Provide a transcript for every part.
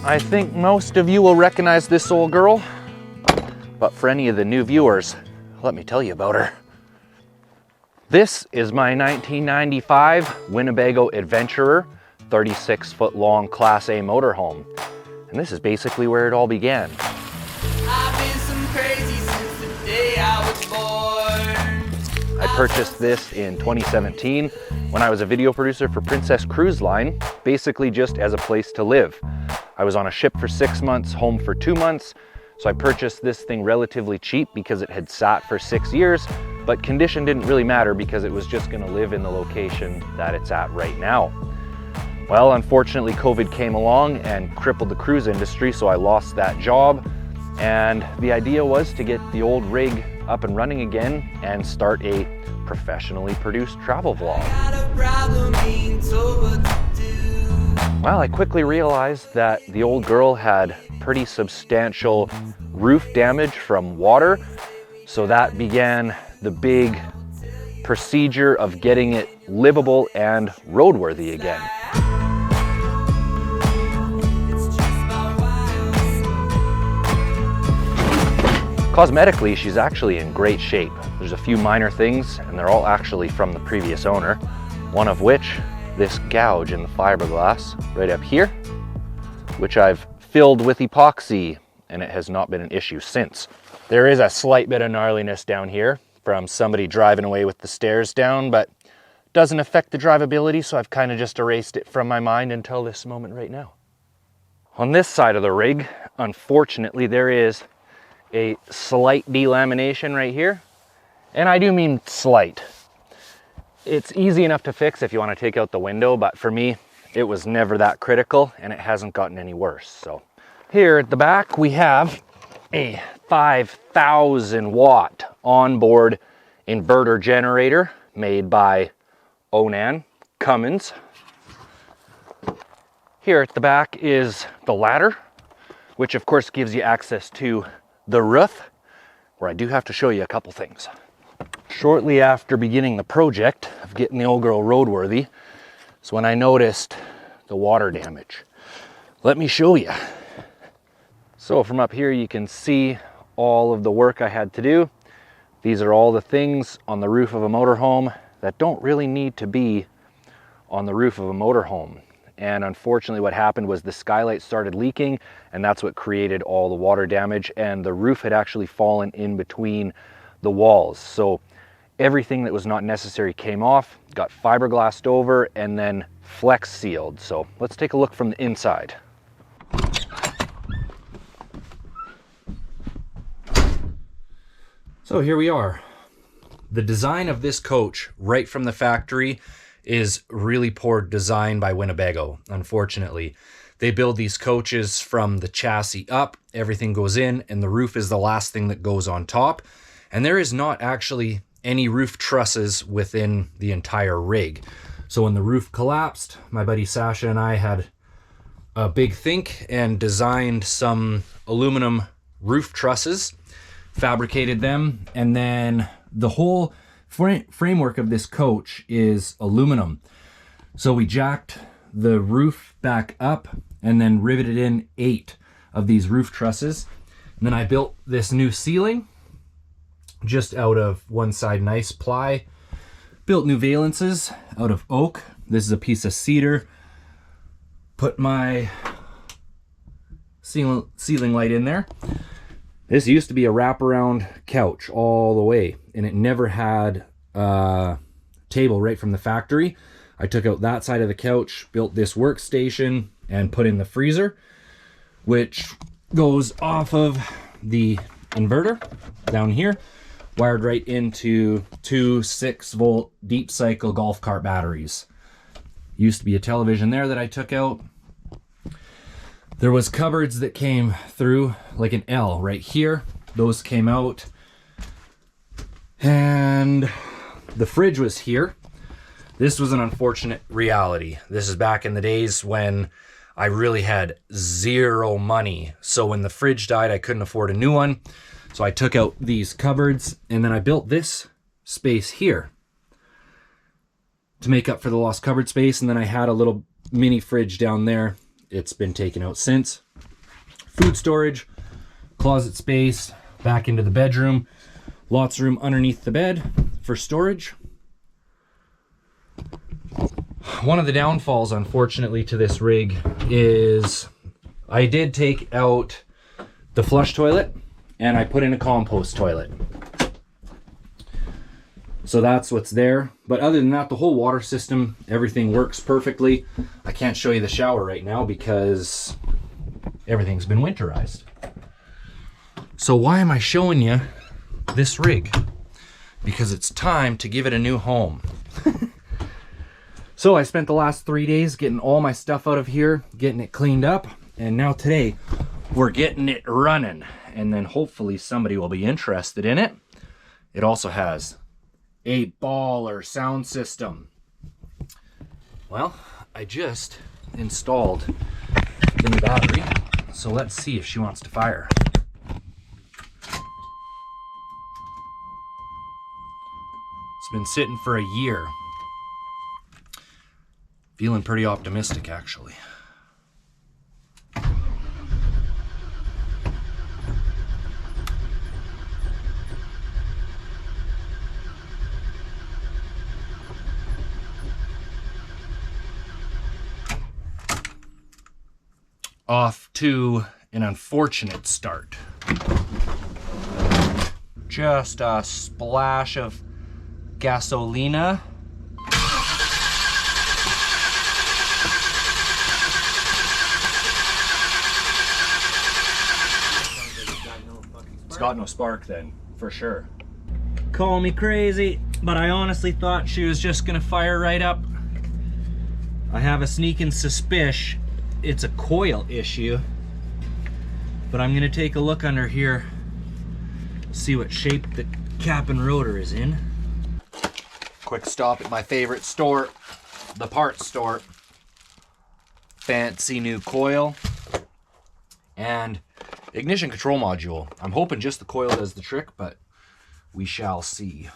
I think most of you will recognize this old girl, but for any of the new viewers, let me tell you about her. This is my 1995 Winnebago Adventurer 36-foot long Class A motorhome, and this is basically where it all began. I've been some crazy since the day I was born. I purchased this in 2017 when I was a video producer for Princess Cruise Line, basically just as a place to live. I was on a ship for 6 months, home for 2 months, so I purchased this thing relatively cheap because it had sat for 6 years, but condition didn't really matter because it was just gonna live in the location that it's at right now. Well, unfortunately, COVID came along and crippled the cruise industry, so I lost that job. And the idea was to get the old rig up and running again and start a professionally produced travel vlog. Well, I quickly realized that the old girl had pretty substantial roof damage from water, so that began the big procedure of getting it livable and roadworthy again. Cosmetically, she's actually in great shape. There's a few minor things, and they're all actually from the previous owner, one of which, this gouge in the fiberglass right up here, which I've filled with epoxy, and it has not been an issue since. There is a slight bit of gnarliness down here from somebody driving away with the stairs down, but doesn't affect the drivability, so I've kind of just erased it from my mind until this moment right now. On this side of the rig, unfortunately, there is a slight delamination right here, and I do mean slight. It's easy enough to fix if you want to take out the window, but for me, it was never that critical, and it hasn't gotten any worse. So here at the back, we have a 5,000 watt onboard inverter generator made by Onan Cummins. Here at the back is the ladder, which of course gives you access to the roof, where I do have to show you a couple things. Shortly after beginning the project of getting the old girl roadworthy is when I noticed the water damage. Let me show you. So from up here you can see all of the work I had to do. These are all the things on the roof of a motorhome that don't really need to be on the roof of a motorhome. And unfortunately what happened was the skylight started leaking, and that's what created all the water damage, and the roof had actually fallen in between the walls. So everything that was not necessary came off, got fiberglassed over, and then flex sealed. So let's take a look from the inside. So here we are. The design of this coach right from the factory is really poor design by Winnebago, unfortunately. They build these coaches from the chassis up, everything goes in, and the roof is the last thing that goes on top. And there is not actually any roof trusses within the entire rig. So when the roof collapsed, my buddy Sasha and I had a big think and designed some aluminum roof trusses, fabricated them, and then the whole framework of this coach is aluminum. So we jacked the roof back up and then riveted in 8 of these roof trusses. And then I built this new ceiling just out of one side nice ply. Built new valances out of oak. This is a piece of cedar. Put my ceiling light in there. This used to be a wraparound couch all the way, and it never had a table right from the factory. I took out that side of the couch, built this workstation, and put in the freezer, which goes off of the inverter down here, wired right into 2 6-volt deep cycle golf cart batteries. Used to be a television there that I took out. There was cupboards that came through like an L right here. Those came out. And the fridge was here. This was an unfortunate reality. This is back in the days when I really had zero money. So when the fridge died, I couldn't afford a new one. So I took out these cupboards, and then I built this space here to make up for the lost cupboard space. And then I had a little mini fridge down there. It's been taken out since. food storage, closet space, back into the bedroom. Lots of room underneath the bed for storage. One of the downfalls, unfortunately, to this rig is I did take out the flush toilet and I put in a compost toilet. So that's what's there. But other than that, the whole water system, everything works perfectly. I can't show you the shower right now because everything's been winterized. So why am I showing you this rig? Because it's time to give it a new home. So I spent the last 3 days getting all my stuff out of here, getting it cleaned up, and now today we're getting it running, and then hopefully somebody will be interested in it. It also has a baller sound system. Well, I just installed the new battery, so let's see if she wants to fire. It's been sitting for a year. Feeling pretty optimistic, actually. Off to an unfortunate start. Just a splash of gasolina. It's got no spark then, for sure. Call me crazy, but I honestly thought she was just gonna fire right up. I have a sneaking suspicion it's a coil issue, but I'm gonna take a look under here, see what shape the cap and rotor is in. Quick stop at my favorite store, the parts store. Fancy new coil and ignition control module. I'm hoping just the coil does the trick, but we shall see.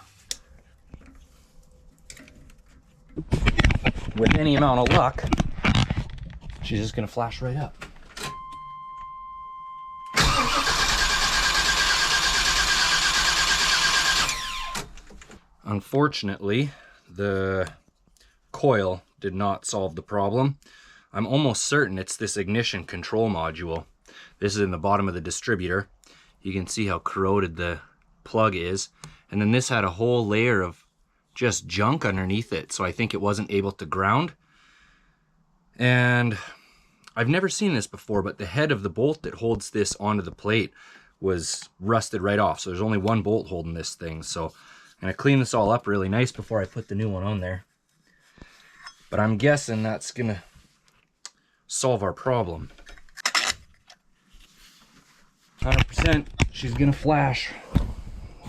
With any amount of luck, she's just gonna flash right up. Unfortunately, the coil did not solve the problem. I'm almost certain it's this ignition control module. This is in the bottom of the distributor. You can see how corroded the plug is. And then this had a whole layer of just junk underneath it, so I think it wasn't able to ground. And I've never seen this before, but the head of the bolt that holds this onto the plate was rusted right off. So there's only one bolt holding this thing. So I'm gonna clean this all up really nice before I put the new one on there. But I'm guessing that's gonna solve our problem. 100%, she's gonna flash.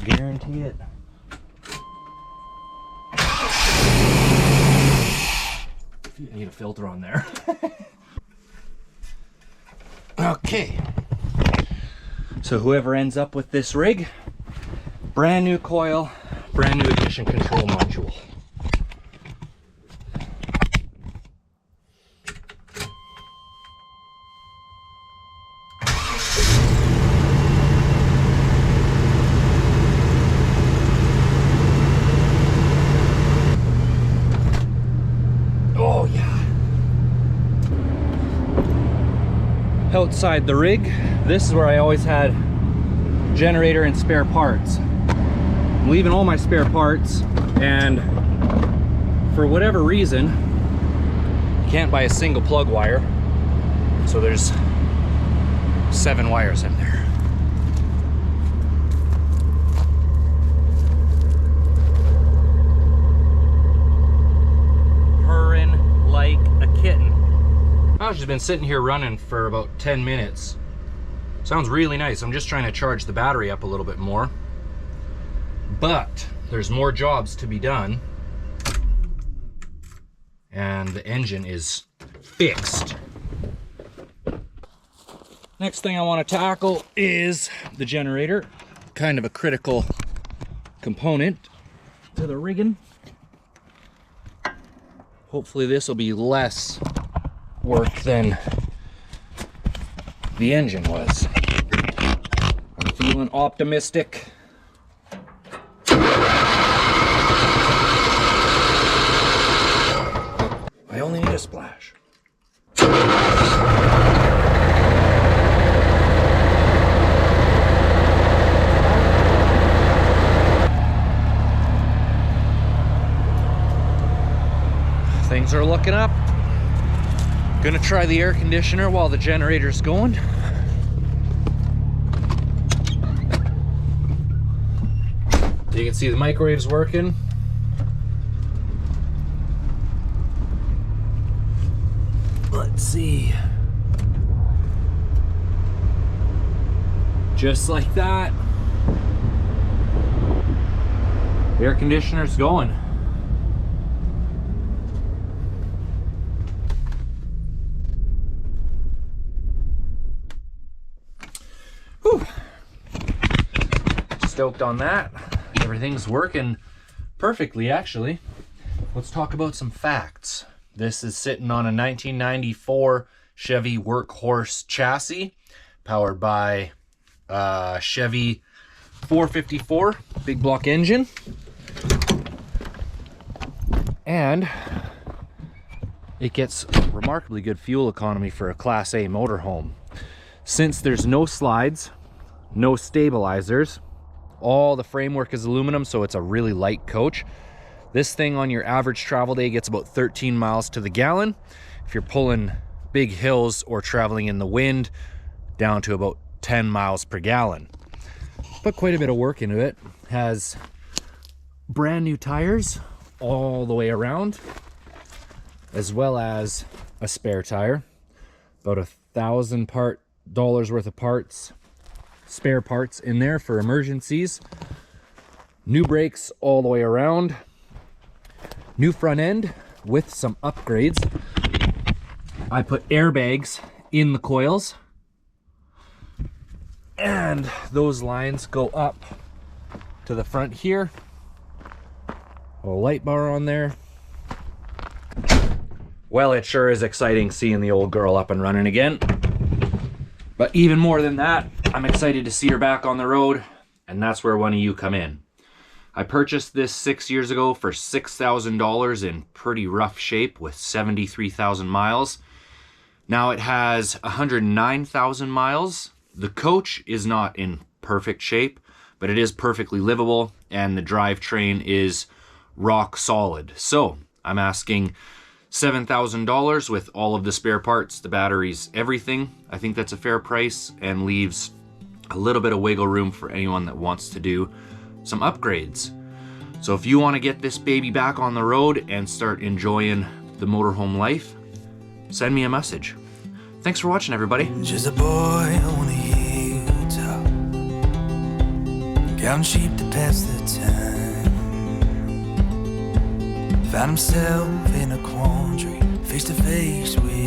Guarantee it. You need a filter on there. Okay. So whoever ends up with this rig, brand new coil, brand new ignition control module. Oh yeah. Outside the rig, this is where I always had generator and spare parts. I'm leaving all my spare parts, and for whatever reason, you can't buy a single plug wire, so there's 7 wires in there. Purring like a kitten. I've just been sitting here running for about 10 minutes. Sounds really nice. I'm just trying to charge the battery up a little bit more. But there's more jobs to be done. And the engine is fixed. Next thing I want to tackle is the generator. Kind of a critical component to the rigging. Hopefully this will be less work than the engine was. I'm feeling optimistic. I only need a splash. Things are looking up. Gonna try the air conditioner while the generator's going. You can see the microwave's working. Let's see. Just like that. The air conditioner's going. Whew. Stoked on that. Everything's working perfectly, actually. Let's talk about some facts. This is sitting on a 1994 Chevy Workhorse chassis, powered by Chevy 454 big block engine. And it gets remarkably good fuel economy for a Class A motorhome. Since there's no slides, no stabilizers, all the framework is aluminum, so it's a really light coach. This thing on your average travel day gets about 13 miles to the gallon. If you're pulling big hills or traveling in the wind, down to about 10 miles per gallon. Put quite a bit of work into it. Has brand new tires all the way around, as well as a spare tire. About $1,000 worth of parts, spare parts in there for emergencies. New brakes all the way around. New front end with some upgrades. I put airbags in the coils, and those lines go up to the front here. A light bar on there. Well, it sure is exciting seeing the old girl up and running again. But even more than that, I'm excited to see her back on the road, and that's where one of you come in. I purchased this 6 years ago for $6,000 in pretty rough shape with 73,000 miles. Now it has 109,000 miles. The coach is not in perfect shape, but it is perfectly livable, and the drivetrain is rock solid. So I'm asking $7,000 with all of the spare parts, the batteries, everything. I think that's a fair price and leaves a little bit of wiggle room for anyone that wants to do some upgrades. So if you want to get this baby back on the road and start enjoying the motorhome life, send me a message. Thanks for watching, everybody. Just a boy, I wanna hear you talk, counting sheep to pass the time. Found himself in a quandary, face to face with